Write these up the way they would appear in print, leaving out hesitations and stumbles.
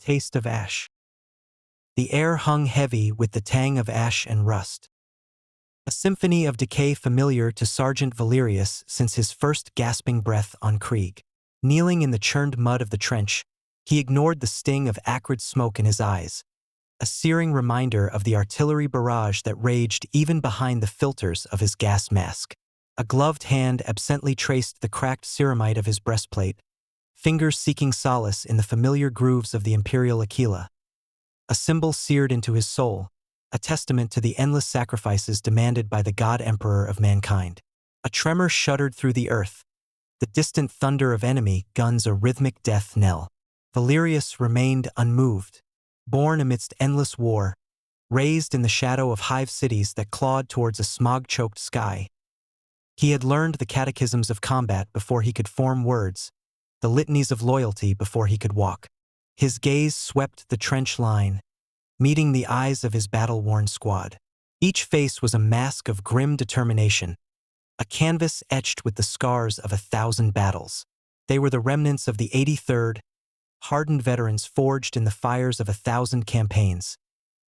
taste of ash. The air hung heavy with the tang of ash and rust. A symphony of decay familiar to Sergeant Valerius since his first gasping breath on Krieg. Kneeling in the churned mud of the trench, he ignored the sting of acrid smoke in his eyes, a searing reminder of the artillery barrage that raged even behind the filters of his gas mask. A gloved hand absently traced the cracked ceramite of his breastplate, fingers seeking solace in the familiar grooves of the Imperial Aquila. A symbol seared into his soul, a testament to the endless sacrifices demanded by the God Emperor of mankind. A tremor shuddered through the earth, the distant thunder of enemy guns a rhythmic death knell. Valerius remained unmoved, born amidst endless war, raised in the shadow of hive cities that clawed towards a smog-choked sky. He had learned the catechisms of combat before he could form words, the litanies of loyalty before he could walk. His gaze swept the trench line, meeting the eyes of his battle-worn squad. Each face was a mask of grim determination, a canvas etched with the scars of 1,000 battles. They were the remnants of the 83rd, hardened veterans forged in the fires of 1,000 campaigns,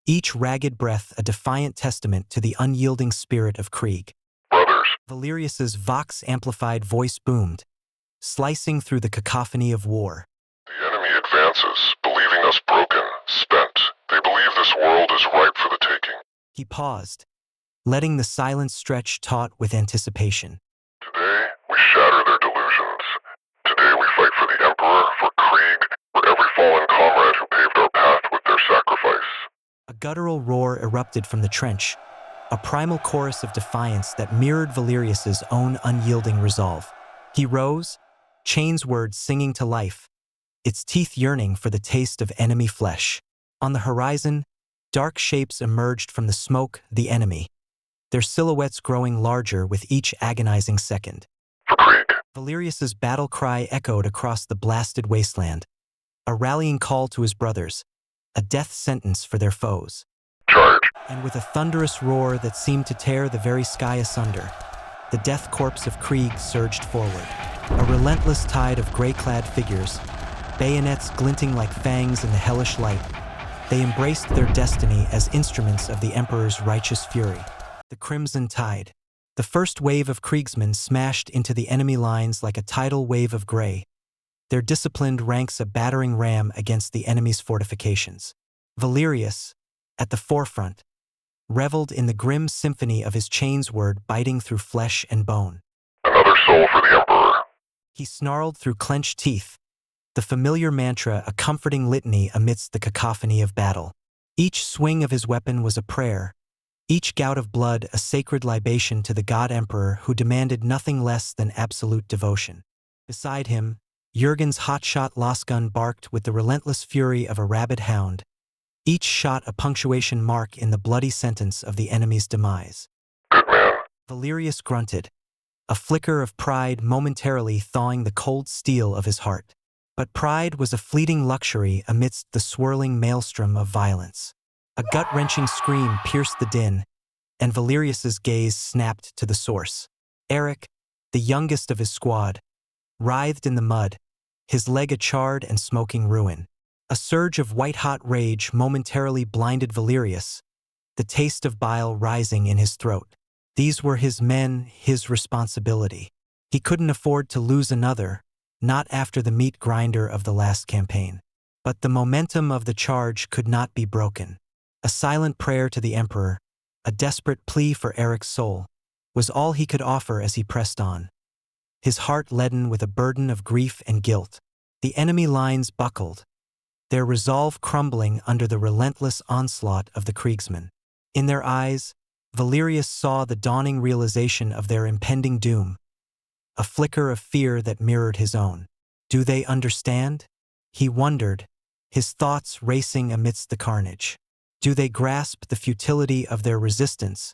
each ragged breath a defiant testament to the unyielding spirit of Krieg. Brothers, Valerius's vox-amplified voice boomed, slicing through the cacophony of war. the enemy advances, believing us broken, spent. They believe this world is ripe for the taking. He paused, letting the silence stretch taut with anticipation. Today, we shatter their delusions. Today we fight for the Emperor, for Krieg, for every fallen comrade who paved our path with their sacrifice. A guttural roar erupted from the trench, a primal chorus of defiance that mirrored Valerius's own unyielding resolve. He rose, chains words singing to life, its teeth yearning for the taste of enemy flesh. On the horizon, dark shapes emerged from the smoke, the enemy, their silhouettes growing larger with each agonizing second. For Krieg, Valerius's battle cry echoed across the blasted wasteland, a rallying call to his brothers, a death sentence for their foes. charge. And with a thunderous roar that seemed to tear the very sky asunder, the Death Korps of Krieg surged forward. A relentless tide of gray-clad figures, bayonets glinting like fangs in the hellish light. They embraced their destiny as instruments of the Emperor's righteous fury. The Crimson Tide. The first wave of Kriegsmen smashed into the enemy lines like a tidal wave of gray, their disciplined ranks a battering ram against the enemy's fortifications. Valerius, at the forefront, reveled in the grim symphony of his chains word biting through flesh and bone. Another soul for the Emperor. He snarled through clenched teeth, the familiar mantra a comforting litany amidst the cacophony of battle. Each swing of his weapon was a prayer, each gout of blood a sacred libation to the God Emperor who demanded nothing less than absolute devotion. Beside him, Jurgen's hotshot lasgun barked with the relentless fury of a rabid hound, each shot a punctuation mark in the bloody sentence of the enemy's demise. Good man. Valerius grunted, a flicker of pride momentarily thawing the cold steel of his heart. But pride was a fleeting luxury amidst the swirling maelstrom of violence. A gut-wrenching scream pierced the din, and Valerius's gaze snapped to the source. Eric, the youngest of his squad, writhed in the mud, his leg a charred and smoking ruin. A surge of white-hot rage momentarily blinded Valerius, the taste of bile rising in his throat. These were his men, his responsibility. He couldn't afford to lose another, not after the meat grinder of the last campaign. But the momentum of the charge could not be broken. A silent prayer to the Emperor, a desperate plea for Eric's soul, was all he could offer as he pressed on, his heart leaden with a burden of grief and guilt. The enemy lines buckled, their resolve crumbling under the relentless onslaught of the Kriegsmen. In their eyes, Valerius saw the dawning realization of their impending doom, a flicker of fear that mirrored his own. Do they understand? He wondered, his thoughts racing amidst the carnage. Do they grasp the futility of their resistance,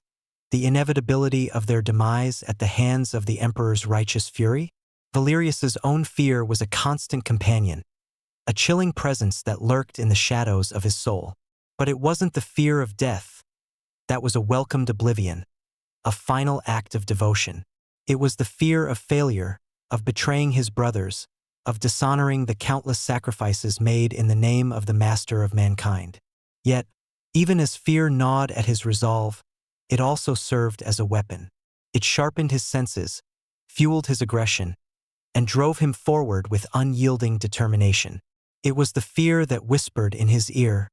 the inevitability of their demise at the hands of the Emperor's righteous fury? Valerius's own fear was a constant companion, a chilling presence that lurked in the shadows of his soul. But it wasn't the fear of death that was a welcomed oblivion, a final act of devotion. It was the fear of failure, of betraying his brothers, of dishonoring the countless sacrifices made in the name of the master of mankind. Yet, even as fear gnawed at his resolve, it also served as a weapon. It sharpened his senses, fueled his aggression, and drove him forward with unyielding determination. It was the fear that whispered in his ear,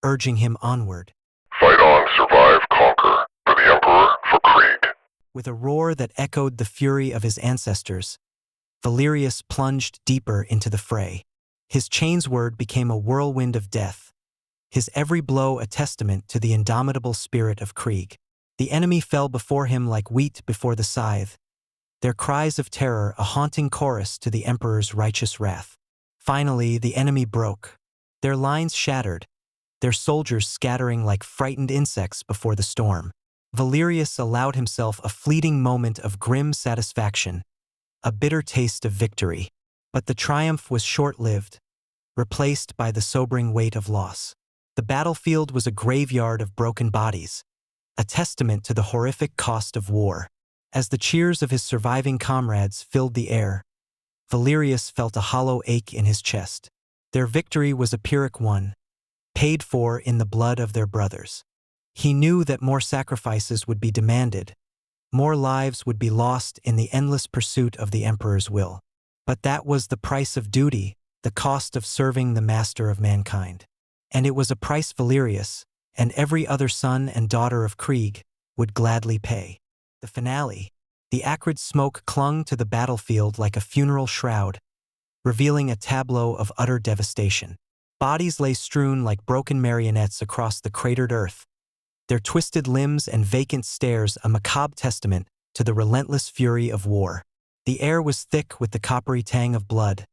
urging him onward. Fight on, survive, conquer, for the Emperor, for Krieg. With a roar that echoed the fury of his ancestors, Valerius plunged deeper into the fray. His chain's word became a whirlwind of death, his every blow a testament to the indomitable spirit of Krieg. The enemy fell before him like wheat before the scythe, their cries of terror a haunting chorus to the Emperor's righteous wrath. Finally, the enemy broke, their lines shattered, their soldiers scattering like frightened insects before the storm. Valerius allowed himself a fleeting moment of grim satisfaction, a bitter taste of victory. But the triumph was short-lived, replaced by the sobering weight of loss. The battlefield was a graveyard of broken bodies, a testament to the horrific cost of war. As the cheers of his surviving comrades filled the air, Valerius felt a hollow ache in his chest. Their victory was a Pyrrhic one, paid for in the blood of their brothers. He knew that more sacrifices would be demanded, more lives would be lost in the endless pursuit of the Emperor's will. But that was the price of duty, the cost of serving the master of mankind. And it was a price Valerius, and every other son and daughter of Krieg, would gladly pay. The finale. The acrid smoke clung to the battlefield like a funeral shroud, revealing a tableau of utter devastation. Bodies lay strewn like broken marionettes across the cratered earth, their twisted limbs and vacant stares a macabre testament to the relentless fury of war. The air was thick with the coppery tang of blood,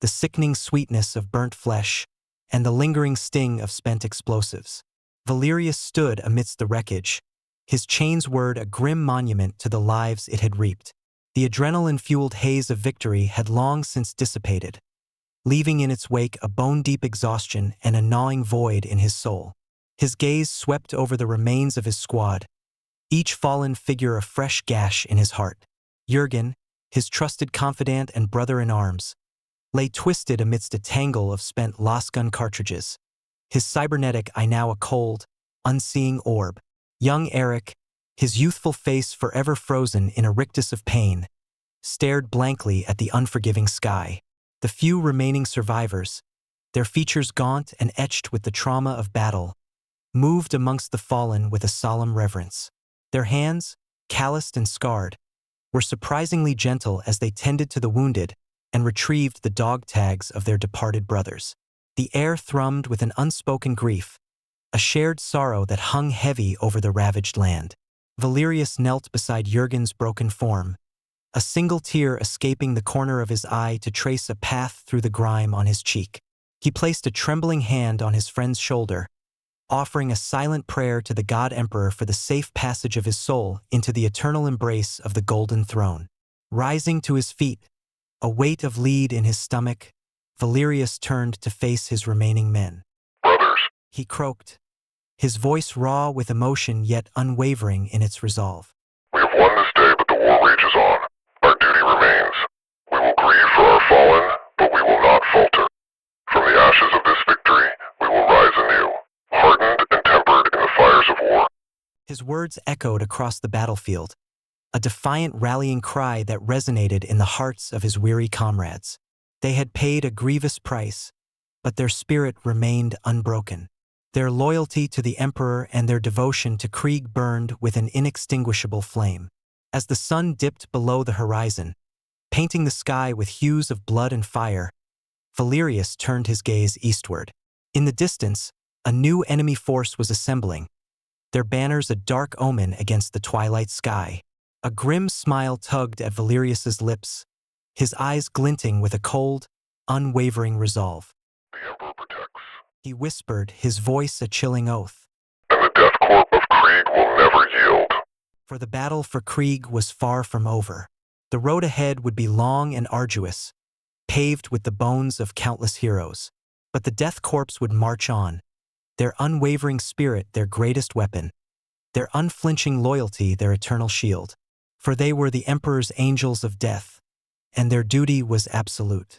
the sickening sweetness of burnt flesh, and the lingering sting of spent explosives. Valerius stood amidst the wreckage, his chain's word a grim monument to the lives it had reaped. The adrenaline-fueled haze of victory had long since dissipated, leaving in its wake a bone-deep exhaustion and a gnawing void in his soul. His gaze swept over the remains of his squad, each fallen figure a fresh gash in his heart. Jurgen, his trusted confidant and brother-in-arms, lay twisted amidst a tangle of spent las-gun cartridges, his cybernetic eye now a cold, unseeing orb. Young Eric, his youthful face forever frozen in a rictus of pain, stared blankly at the unforgiving sky. The few remaining survivors, their features gaunt and etched with the trauma of battle, moved amongst the fallen with a solemn reverence. Their hands, calloused and scarred, were surprisingly gentle as they tended to the wounded and retrieved the dog tags of their departed brothers. The air thrummed with an unspoken grief, a shared sorrow that hung heavy over the ravaged land. Valerius knelt beside Jurgen's broken form, a single tear escaping the corner of his eye to trace a path through the grime on his cheek. He placed a trembling hand on his friend's shoulder, offering a silent prayer to the God Emperor for the safe passage of his soul into the eternal embrace of the Golden Throne. Rising to his feet, a weight of lead in his stomach, Valerius turned to face his remaining men. Brothers, He croaked, his voice raw with emotion yet unwavering in its resolve. we have won this day, but the war rages on. Our duty remains. We will grieve for our fallen, but we will not falter. From the ashes of this victory, we will rise anew, hardened and tempered in the fires of war. His words echoed across the battlefield, a defiant rallying cry that resonated in the hearts of his weary comrades. They had paid a grievous price, but their spirit remained unbroken. Their loyalty to the Emperor and their devotion to Krieg burned with an inextinguishable flame. As the sun dipped below the horizon, painting the sky with hues of blood and fire, Valerius turned his gaze eastward. In the distance, a new enemy force was assembling, their banners a dark omen against the twilight sky. A grim smile tugged at Valerius's lips, his eyes glinting with a cold, unwavering resolve. The Emperor protects, He whispered, his voice a chilling oath. and the Death Korps of Krieg will never yield. For the battle for Krieg was far from over. The road ahead would be long and arduous, paved with the bones of countless heroes. But the Death Korps would march on, their unwavering spirit their greatest weapon, their unflinching loyalty their eternal shield. For they were the Emperor's angels of death, and their duty was absolute.